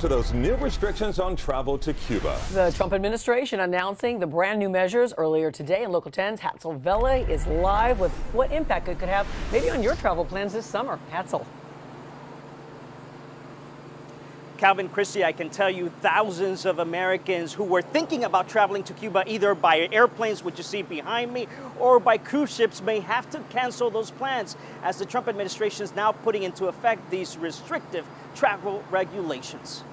To those new restrictions on travel to Cuba. The Trump administration announcing the brand new measures earlier today. In Local 10's Hatzel Vele is live with what impact it could have maybe on your travel plans this summer. Hatzel. Calvin, Christie, I can tell you thousands of Americans who were thinking about traveling to Cuba either by airplanes, which you see behind me, or by cruise ships may have to cancel those plans as the Trump administration is now putting into effect these restrictive travel regulations.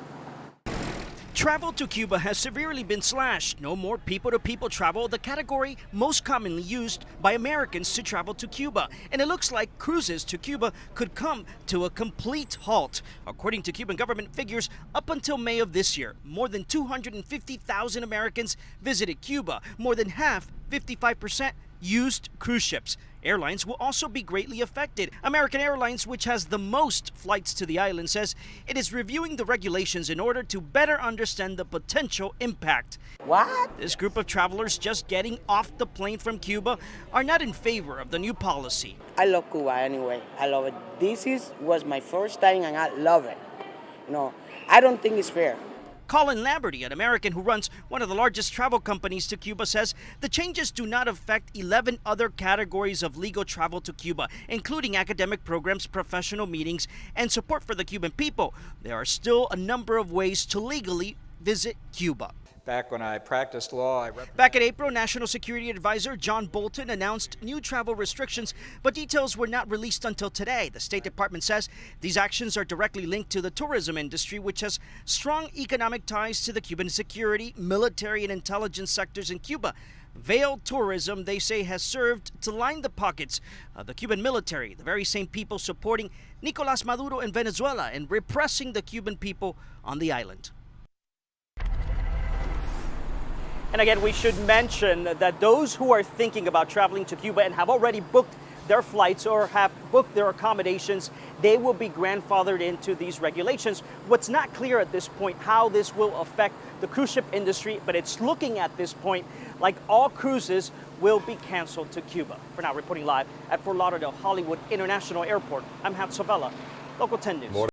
Travel to Cuba has severely been slashed. No more people-to-people travel, the category most commonly used by Americans to travel to Cuba. And it looks like cruises to Cuba could come to a complete halt. According to Cuban government figures, up until May of this year, more than 250,000 Americans visited Cuba. More than half, 55%, used cruise ships. Airlines will also be greatly affected. American Airlines, which has the most flights to the island, says it is reviewing the regulations in order to better understand the potential impact. What? This group of travelers just getting off the plane from Cuba are not in favor of the new policy. I love Cuba anyway. I love it. Was my first time and I love it. I don't think it's fair. Colin Lamberty, an American who runs one of the largest travel companies to Cuba, says the changes do not affect 11 other categories of legal travel to Cuba, including academic programs, professional meetings, and support for the Cuban people. There are still a number of ways to legally visit Cuba. Back when I practiced law, Back in April, National Security Advisor John Bolton announced new travel restrictions, but details were not released until today. The State Department says these actions are directly linked to the tourism industry, which has strong economic ties to the Cuban security, military, and intelligence sectors in Cuba. Veiled tourism, they say, has served to line the pockets of the Cuban military, the very same people supporting Nicolas Maduro in Venezuela and repressing the Cuban people on the island. And again, we should mention that those who are thinking about traveling to Cuba and have already booked their flights or have booked their accommodations, they will be grandfathered into these regulations. What's not clear at this point how this will affect the cruise ship industry, but it's looking at this point like all cruises will be canceled to Cuba. For now, reporting live at Fort Lauderdale Hollywood International Airport, I'm Hatzel Vele, Local 10 News.